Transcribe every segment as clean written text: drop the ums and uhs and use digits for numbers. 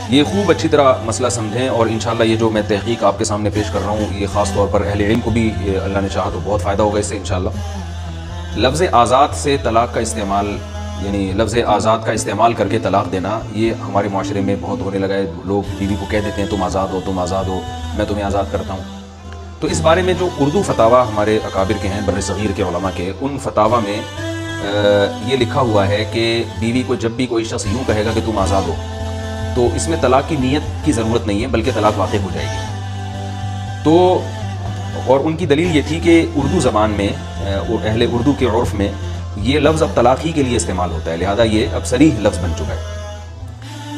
یہ خوب اچھی طرح مسئلہ سمجھیں، اور انشاءاللہ یہ جو میں تحقیق آپ کے سامنے پیش کر رہا ہوں یہ خاص طور پر اہل علم کو بھی اللہ نے چاہا تو بہت فائدہ ہوگا اس سے انشاءاللہ۔ لفظ آزاد سے طلاق کا استعمال، یعنی لفظ آزاد کا استعمال کر کے طلاق دینا، یہ ہمارے معاشرے میں بہت ہونے لگا ہے۔ لوگ بیوی کو کہہ دیتے ہیں تم آزاد ہو، تم آزاد ہو، میں تمہیں آزاد کرتا ہوں۔ تو اس بارے میں جو اردو فتاویٰ ہمارے اکابر کے ہیں، بر صغیر کے علماء کے، ان فتاویٰ میں یہ لکھا ہوا ہے کہ بیوی کو جب بھی کوئی شخص یوں کہے گا کہ تم آزاد ہو، تو اس میں طلاق کی نیت کی ضرورت نہیں ہے، بلکہ طلاق واقع ہو جائے گی۔ تو اور ان کی دلیل یہ تھی کہ اردو زبان میں، اہل اردو کے عرف میں یہ لفظ اب طلاق ہی کے لیے استعمال ہوتا ہے، لہذا یہ اب صریح لفظ بن چکا ہے۔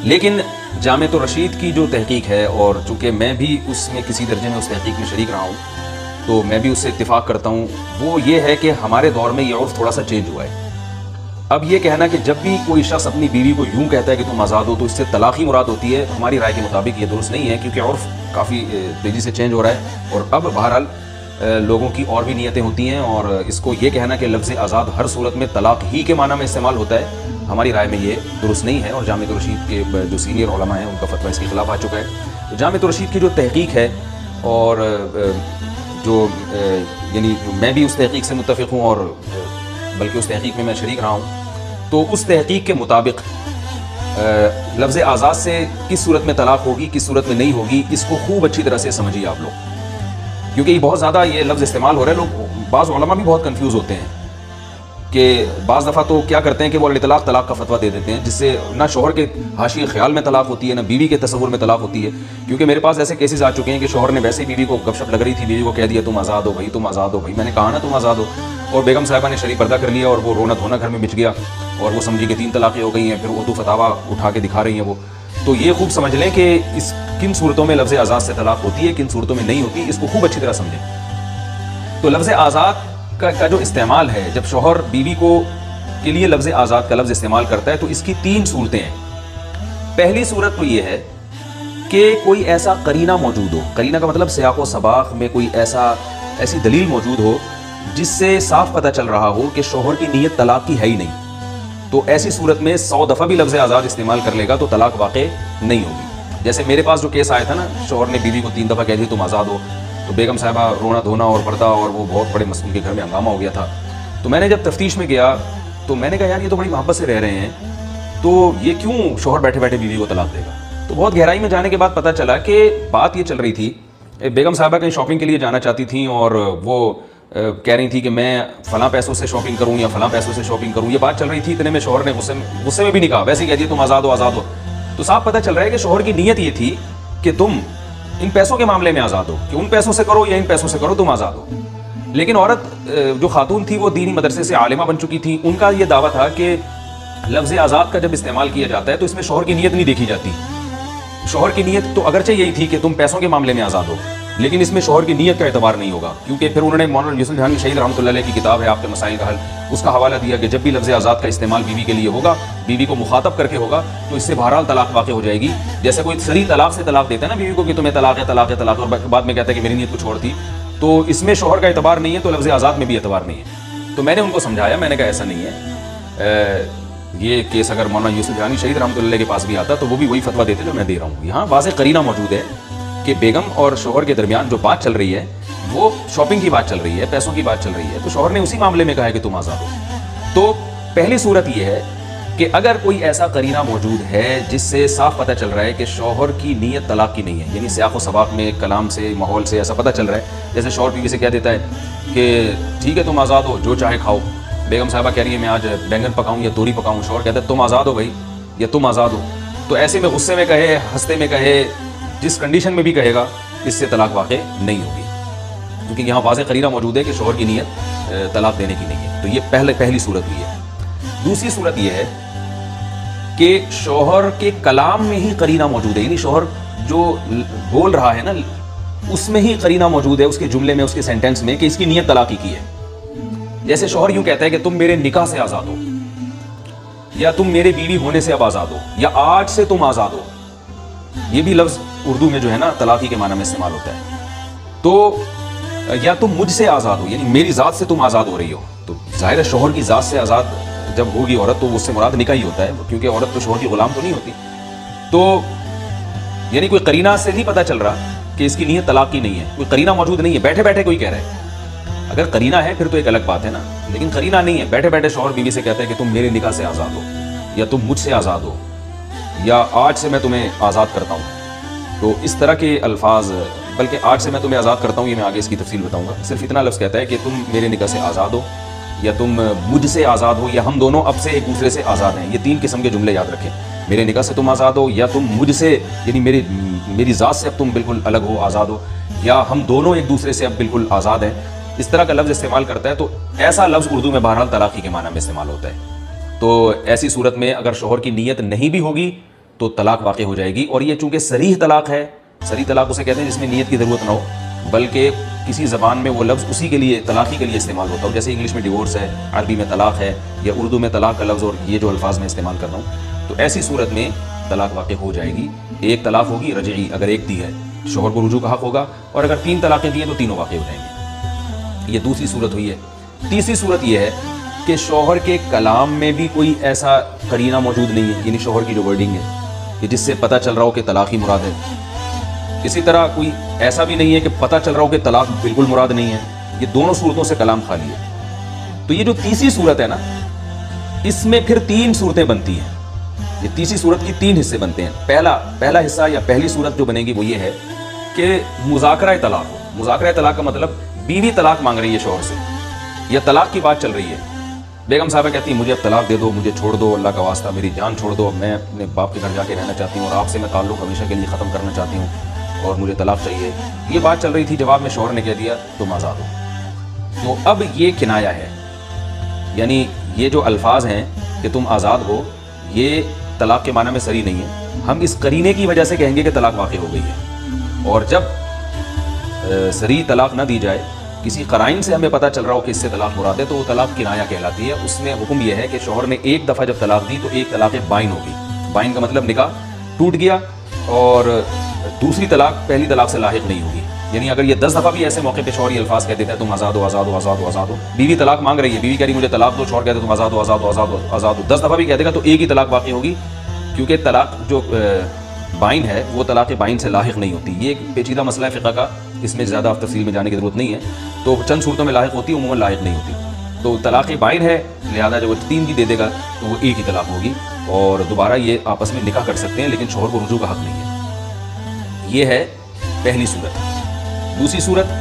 لیکن جامعۃ الرشید کی جو تحقیق ہے، اور چونکہ میں بھی اس میں کسی درجے میں اس تحقیق میں شریک رہا ہوں، تو میں بھی اس سے اتفاق کرتا ہوں، وہ یہ ہے کہ ہمارے دور میں یہ عرف تھوڑا سا چینج ہوا ہے۔ اب یہ کہنا کہ جب بھی کوئی شخص اپنی بیوی کو یوں کہتا ہے کہ تم آزاد ہو تو اس سے طلاق ہی مراد ہوتی ہے، ہماری رائے کے مطابق یہ درست نہیں ہے، کیونکہ عرف کافی تیزی سے چینج ہو رہا ہے، اور اب بہرحال لوگوں کی اور بھی نیتیں ہوتی ہیں، اور اس کو یہ کہنا کہ لفظ آزاد ہر صورت میں طلاق ہی کے معنی میں استعمال ہوتا ہے، ہماری رائے میں یہ درست نہیں ہے، اور جامعۃ الرشید کے جو سینئر علماء ہیں ان کا فتویٰ اس کے خلاف آ چکا ہے۔ تو جامعۃ الرشید کی جو تحقیق ہے، اور جو یعنی میں بھی اس تحقیق سے متفق ہوں، اور بلکہ اس تحقیق میں شریک رہا ہوں، تو اس تحقیق کے مطابق لفظ آزاد سے کس صورت میں طلاق ہوگی، کس صورت میں نہیں ہوگی، اس کو خوب اچھی طرح سے سمجھیے آپ لوگ، کیونکہ یہ بہت زیادہ یہ لفظ استعمال ہو رہا ہے۔ لوگ، بعض علماء بھی بہت کنفیوز ہوتے ہیں کہ بعض دفعہ تو کیا کرتے ہیں کہ وہ الاطلاق طلاق کا فتویٰ دے دیتے ہیں، جس سے نہ شوہر کے حاشیے خیال میں طلاق ہوتی ہے، نہ بیوی کے تصور میں طلاق ہوتی ہے۔ کیونکہ میرے پاس ایسے کیسز آ چکے ہیں کہ شوہر نے ویسے ہی بیوی کو گپ شپ لگ رہی تھی، بیوی کو کہہ دیا تم آزاد ہو بھائی، تم آزاد ہو بھائی، میں نے کہا نا تم آزاد ہو، اور بیگم صاحبہ نے شریف پردہ کر لیا، اور وہ رونا دھونا گھر میں بچ گیا، اور وہ سمجھی کہ 3 طلاقیں ہو گئی ہیں، پھر اردو فتاویٰ اٹھا کے دکھا رہی ہیں وہ۔ تو یہ خوب سمجھ لیں کہ اس کن صورتوں میں لفظ آزاد سے طلاق ہوتی ہے، کن صورتوں میں نہیں ہوتی، اس کو خوب اچھی طرح سمجھیں۔ تو لفظ آزاد کا جو استعمال ہے، جب شوہر بیوی کو کے لیے لفظ آزاد کا لفظ استعمال کرتا ہے تو اس کی 3 صورتیں ہیں۔ پہلی صورت تو یہ ہے کہ کوئی ایسا قرینہ موجود ہو، قرینہ کا مطلب سیاق و سباق میں کوئی ایسی دلیل موجود ہو جس سے صاف پتہ چل رہا ہو کہ شوہر کی نیت طلاق کی ہے ہی نہیں، تو ایسی صورت میں 100 دفعہ بھی لفظ آزاد استعمال کر لے گا تو طلاق واقع نہیں ہوگی۔ جیسے میرے پاس جو کیس آیا تھا نا، شوہر نے بیوی کو 3 دفعہ کہہ دیا تم آزاد ہو، تو بیگم صاحبہ رونا دھونا اور پردہ، اور وہ بہت بڑے مسئول کے گھر میں ہنگامہ ہو گیا تھا۔ تو میں نے جب تفتیش میں گیا تو میں نے کہا یار یہ تو بڑی محبت سے رہ رہے ہیں، تو یہ کیوں شوہر بیٹھے بیٹھے بیوی کو طلاق دے گا؟ تو بہت گہرائی میں جانے کے بعد پتہ چلا کہ بات یہ چل رہی تھی، بیگم صاحبہ کہیں شاپنگ کے لیے جانا چاہتی تھیں، اور وہ کہہ رہی تھی کہ میں فلاں پیسوں سے شاپنگ کروں یا فلاں پیسوں سے شاپنگ کروں، یہ بات چل رہی تھی۔ اتنے میں شوہر نے غصے میں بھی نہیں کہا، ویسے ہی کہہ دیا تم آزاد ہو آزاد ہو۔ تو صاف پتہ چل رہا ہے کہ شوہر کی نیت یہ تھی کہ تم ان پیسوں کے معاملے میں آزاد ہو، کہ ان پیسوں سے کرو یا ان پیسوں سے کرو، تم آزاد ہو۔ لیکن عورت جو خاتون تھی وہ دینی مدرسے سے عالمہ بن چکی تھی، ان کا یہ دعویٰ تھا کہ لفظ آزاد کا جب استعمال کیا جاتا ہے تو اس میں شوہر کی نیت نہیں دیکھی جاتی۔ شوہر کی نیت تو اگرچہ یہی تھی کہ تم پیسوں کے معاملے میں آزاد ہو، لیکن اس میں شوہر کی نیت کا اعتبار نہیں ہوگا، کیونکہ پھر انہوں نے مولانا یوسف جہانگیر شہید رحمۃ اللہ علیہ کی کتاب ہے آپ کے مسائل کا حل، اس کا حوالہ دیا کہ جب بھی لفظ آزاد کا استعمال بیوی کے لیے ہوگا، بیوی کو مخاطب کر کے ہوگا، تو اس سے بہرحال طلاق واقع ہو جائے گی۔ جیسے کوئی صریح طلاق سے طلاق دیتا ہے نا بیوی کو کہ تمہیں طلاق ہے طلاق ہے طلاق، اور بعد میں کہتا ہے کہ میری نیت کچھ اور تھی، تو اس میں شوہر کا اعتبار نہیں ہے، تو لفظ آزاد میں بھی اعتبار نہیں ہے۔ تو میں نے ان کو سمجھایا، میں نے کہا ایسا نہیں ہے، یہ کیس اگر مولانا یوسف جہانی شہید رحمۃ اللہ کے پاس بھی آتا تو وہ بھی وہی فتویٰ دیتے جو میں دے رہا ہوں۔ یہاں واضح قرینہ موجود ہے کہ بیگم اور شوہر کے درمیان جو بات چل رہی ہے وہ شاپنگ کی بات چل رہی ہے، پیسوں کی بات چل رہی ہے، تو شوہر نے اسی معاملے میں کہا ہے کہ تم آزاد ہو۔ تو پہلی صورت یہ ہے کہ اگر کوئی ایسا قرینہ موجود ہے جس سے صاف پتہ چل رہا ہے کہ شوہر کی نیت طلاق کی نہیں ہے، یعنی سیاق و سباق میں کلام سے ماحول سے ایسا پتہ چل رہا ہے، جیسے شوہر بیوی سے کہہ دیتا ہے کہ ٹھیک ہے تم آزاد ہو، جو چاہے کھاؤ، بیگم صاحبہ کہہ رہی ہے میں آج بینگن پکاؤں یا توری پکاؤں، شوہر کہتا ہے تم آزاد ہو بھائی یا تم آزاد ہو، تو ایسے میں غصے میں کہے، ہنستے میں کہے، جس کنڈیشن میں بھی کہے گا، اس سے طلاق واقع نہیں ہوگی، کیونکہ یہاں واضح قرینہ موجود ہے کہ شوہر کی نیت طلاق دینے کی نہیں ہے۔ تو یہ پہلی صورت ہوئی ہے۔ دوسری صورت یہ ہے کہ شوہر کے کلام میں ہی قرینہ موجود ہے، یعنی شوہر جو بول رہا ہے نا اس میں ہی قرینہ موجود ہے، اس کے جملے میں، اس کے سینٹنس میں، کہ اس کی نیت طلاق کی ہے۔ جیسے شوہر یوں کہتا ہے کہ تم میرے نکاح سے آزاد ہو، یا تم میرے بیوی ہونے سے اب آزاد ہو، یا آج سے تم آزاد ہو، یہ بھی لفظ اردو میں جو ہے نا طلاقی کے معنی میں استعمال ہوتا ہے۔ تو یا تم مجھ سے آزاد ہو، یعنی میری ذات سے تم آزاد ہو رہی ہو، تو ظاہر ہے شوہر کی ذات سے آزاد جب ہوگی عورت تو اس سے مراد نکاح ہی ہوتا ہے، کیونکہ عورت تو شوہر کی غلام تو نہیں ہوتی۔ تو یعنی کوئی قرینہ سے نہیں پتہ چل رہا کہ اس کی نیت طلاق کی نہیں ہے، کوئی قرینہ موجود نہیں ہے، بیٹھے بیٹھے کوئی کہہ رہا ہے. اگر قرینہ ہے پھر تو ایک الگ بات ہے نا، لیکن قرینہ نہیں ہے. بیٹھے بیٹھے شوہر بیوی سے کہتا ہے کہ تم میرے نکاح سے آزاد ہو، یا تم مجھ سے آزاد ہو، یا آج سے میں تمہیں آزاد کرتا ہوں. تو اس طرح کے الفاظ، بلکہ آج سے میں تمہیں آزاد کرتا ہوں، یہ میں آگے اس کی تفصیل بتاؤں گا. صرف اتنا لفظ کہتا ہے کہ تم میرے نکاح سے آزاد ہو، یا تم مجھ سے آزاد ہو، یا ہم دونوں اب سے ایک دوسرے سے آزاد ہیں. یہ 3 قسم کے جملے یاد رکھیں. میرے نکاح سے تم آزاد ہو، یا تم مجھ سے یعنی میری ذات سے اب تم بالکل الگ ہو، آزاد ہو، یا ہم دونوں ایک دوسرے سے اب بالکل آزاد ہیں. اس طرح کا لفظ استعمال کرتا ہے. تو ایسا لفظ اردو میں بہرحال طلاقی کے معنی میں استعمال ہوتا ہے. تو ایسی صورت میں اگر شوہر کی نیت نہیں بھی ہوگی تو طلاق واقع ہو جائے گی. اور یہ چونکہ صریح طلاق ہے، صریح طلاق اسے کہتے ہیں جس میں نیت کی ضرورت نہ ہو، بلکہ کسی زبان میں وہ لفظ اسی کے لیے، طلاقی کے لیے استعمال ہوتا ہو. جیسے انگلش میں ڈیورس ہے، عربی میں طلاق ہے، یا اردو میں طلاق کا لفظ اور یہ جو الفاظ میں استعمال کر رہا ہوں. تو ایسی صورت میں طلاق واقع ہو جائے گی. ایک طلاق ہوگی رجعی، اگر ایک دی ہے شوہر کو رجوع کا حق ہوگا، اور اگر 3 طلاقیں دی ہیں تو تینوں واقع ہو جائیں گی. یہ دوسری صورت ہوئی ہے. تیسری صورت یہ ہے کہ شوہر کے کلام میں بھی کوئی ایسا قرینہ موجود نہیں ہے، یعنی شوہر کی جو ورڈنگ ہے کہ جس سے پتہ چل رہا ہو کہ طلاق ہی مراد ہے. اسی طرح کوئی ایسا بھی نہیں ہے کہ پتہ چل رہا ہو کہ طلاق بالکل مراد نہیں ہے. یہ دونوں صورتوں سے کلام خالی ہے. تو یہ جو تیسری صورت ہے نا، اس میں پھر 3 صورتیں بنتی ہیں. یہ تیسری صورت کی 3 حصے بنتے ہیں. پہلا حصہ یا پہلی صورت جو بنے گی وہ یہ ہے کہ مذاکرہ طلاق ہو. مذاکرہ طلاق کا مطلب بیوی طلاق مانگ رہی ہے شوہر سے، یا طلاق کی بات چل رہی ہے. بیگم صاحبہ کہتی ہیں مجھے اب طلاق دے دو، مجھے چھوڑ دو، اللہ کا واسطہ میری جان چھوڑ دو، میں اپنے باپ کے گھر جا کے رہنا چاہتی ہوں اور آپ سے میں تعلق ہمیشہ کے لیے ختم کرنا چاہتی ہوں اور مجھے طلاق چاہیے. یہ بات چل رہی تھی. جواب میں شوہر نے کہہ دیا تم آزاد ہو. تو اب یہ کنایہ ہے، یعنی یہ جو الفاظ ہیں کہ تم آزاد ہو، یہ طلاق کے معنی میں صریح نہیں ہے. ہم اس قرینے کی وجہ سے کہیں گے کہ طلاق واقع ہو گئی ہے. اور جب صریح طلاق نہ دی جائے، کسی قرائن سے ہمیں پتہ چل رہا ہو کہ اس سے طلاق مراد ہے، تو وہ طلاق کنایہ کہلاتی ہے. اس میں حکم یہ ہے کہ شوہر نے ایک دفعہ جب طلاق دی تو ایک طلاق بائن ہوگی. بائن کا مطلب نکاح ٹوٹ گیا، اور دوسری طلاق پہلی طلاق سے لاحق نہیں ہوگی. یعنی اگر یہ 10 دفعہ بھی ایسے موقع پہ شوہر یہ الفاظ کہہ دیتا ہے تم آزاد ہو، آزاد ہو، آزاد ہو، آزاد ہو. بیوی طلاق مانگ رہی ہے، بیوی کہہ رہی مجھے طلاق دو، شوہر کہتے ہیں تم آزاد ہو، آزاد ہو، آزاد ہو، آزاد ہو. 10 دفعہ بھی کہہ دے گا تو ایک ہی طلاق واقع ہوگی، کیونکہ طلاق جو بائن ہے وہ طلاق بائن سے لاحق نہیں ہوتی. یہ ایک پیچیدہ مسئلہ ہے فقہ کا، اس میں زیادہ تفصیل میں جانے کی ضرورت نہیں ہے. تو چند صورتوں میں لاحق ہوتی ہے، عموماً لاحق نہیں ہوتی. تو طلاق بائن ہے، لہذا جب وہ 3 بھی دے دے گا تو وہ ایک ہی طلاق ہوگی، اور دوبارہ یہ آپس میں نکاح کر سکتے ہیں، لیکن شوہر کو رجوع کا حق نہیں ہے. یہ ہے پہلی صورت. دوسری صورت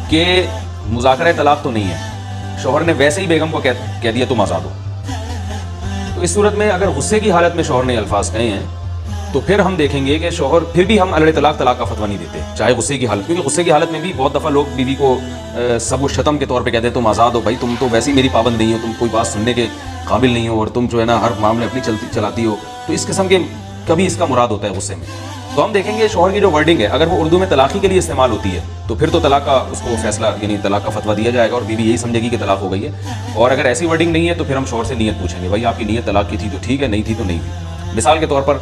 کہ مذاکرہ طلاق تو نہیں ہے، شوہر نے ویسے ہی بیگم کو کہہ دیا تم آزاد ہو. تو اس صورت میں اگر غصے کی حالت میں شوہر نے الفاظ کہے ہیں تو پھر ہم دیکھیں گے کہ شوہر پھر بھی ہم علیہ طلاق کا فتویٰ نہیں دیتے، چاہے غصے کی حالت. کیونکہ غصے کی حالت میں بھی بہت دفعہ لوگ بیوی کو سب و شتم کے طور پہ کہتے ہیں تم آزاد ہو، بھائی تم تو ویسے ہی میری پابند نہیں ہو، تم کوئی بات سننے کے قابل نہیں ہو، اور تم جو ہے نا ہر معاملے اپنی چلاتی ہو. تو اس قسم کے کبھی اس کا مراد ہوتا ہے غصے میں. تو ہم دیکھیں گے شوہر کی جو ورڈنگ ہے اگر وہ اردو میں طلاقی کے لیے استعمال ہوتی ہے تو پھر تو طلاق کا اس کو فیصلہ یعنی طلاق کا فتویٰ دیا جائے گا، اور بیوی یہی سمجھے گی کہ طلاق ہو گئی ہے. اور اگر ایسی ورڈنگ نہیں ہے تو پھر ہم شوہر سے نیت پوچھیں گے، بھائی آپ کی نیت طلاق کی تھی تو ٹھیک ہے، نہیں تھی تو نہیں تھی. مثال کے طور پر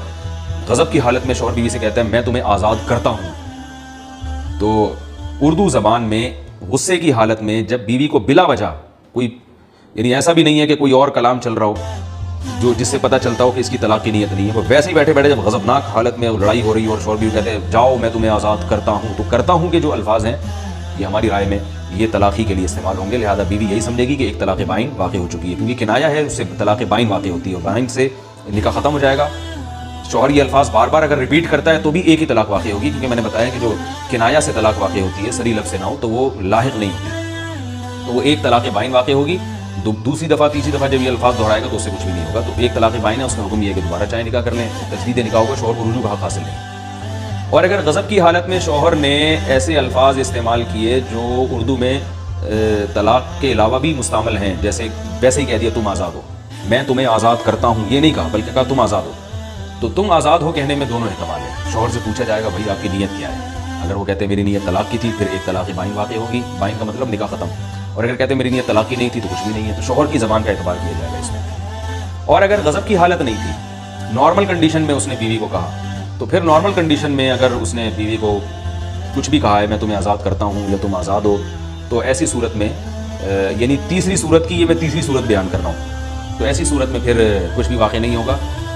غضب کی حالت میں شوہر بیوی سے کہتا ہے میں تمہیں آزاد کرتا ہوں. تو اردو زبان میں غصے کی حالت میں جب بیوی کو بلا وجہ کوئی یعنی ایسا بھی نہیں ہے کہ کوئی اور کلام چل رہا ہو جو جس سے پتہ چلتا ہو کہ اس کی طلاق کی نیت نہیں ہے، وہ ویسے ہی بیٹھے بیٹھے جب غضبناک حالت میں لڑائی ہو رہی ہے اور شوہر بیوی کہتے ہیں جاؤ میں تمہیں آزاد کرتا ہوں، تو کرتا ہوں کہ جو الفاظ ہیں یہ ہماری رائے میں یہ طلاقی کے لیے استعمال ہوں گے. لہذا بیوی یہی سمجھے گی کہ ایک طلاق بائن واقع ہو چکی ہے، کیونکہ کنایہ ہے اس سے طلاق بائن واقع ہوتی ہے، اور بائن سے نکاح ختم ہو جائے گا. شوہر یہ الفاظ بار بار اگر ریپیٹ کرتا ہے تو بھی ایک ہی طلاق واقع ہوگی، کیونکہ میں نے بتایا کہ جو کنایہ سے طلاق واقع ہوتی ہے صریح لفظ سے نہ ہو تو وہ لاحق نہیں ہوتی، تو وہ ایک طلاق بائن واقع ہوگی. دوسری دفعہ تیسری دفعہ جب یہ الفاظ دہرائے گا تو اس سے کچھ بھی نہیں ہوگا. تو ایک طلاق بائن ہے، اس کا حکم یہ ہے کہ دوبارہ چاہے نکاح کر لیں، تجدید نکاح ہوگا، شوہر کو رجوع کا حق حاصل نہیں. اور اگر غضب کی حالت میں شوہر نے ایسے الفاظ استعمال کیے جو اردو میں طلاق کے علاوہ بھی مستعمل ہیں، جیسے ویسے ہی کہہ دیا تم آزاد ہو، میں تمہیں آزاد کرتا ہوں، یہ نہیں کہا بلکہ کہا تم آزاد ہو، تو تم آزاد ہو کہنے میں دونوں احتمال ہیں. شوہر سے پوچھا جائے گا بھائی آپ کی نیت کیا ہے. اگر وہ کہتے ہیں میری نیت طلاق کی تھی پھر ایک طلاق بائن واقع ہوگی، بائن کا مطلب نکاح ختم. اور اگر کہتے ہیں میری نیت طلاق کی نہیں تھی تو کچھ بھی نہیں ہے، تو شوہر کی زبان کا اعتبار کیا جائے گا اس میں. اور اگر غضب کی حالت نہیں تھی، نارمل کنڈیشن میں اس نے بیوی کو کہا، تو پھر نارمل کنڈیشن میں اگر اس نے بیوی کو کچھ بھی کہا ہے میں تمہیں آزاد کرتا ہوں یا تم آزاد ہو، تو ایسی صورت میں یعنی تیسری صورت کی یہ میں تیسری صورت بیان کر رہا ہوں، تو ایسی صورت میں پھر کچھ بھی واقع نہیں ہوگا.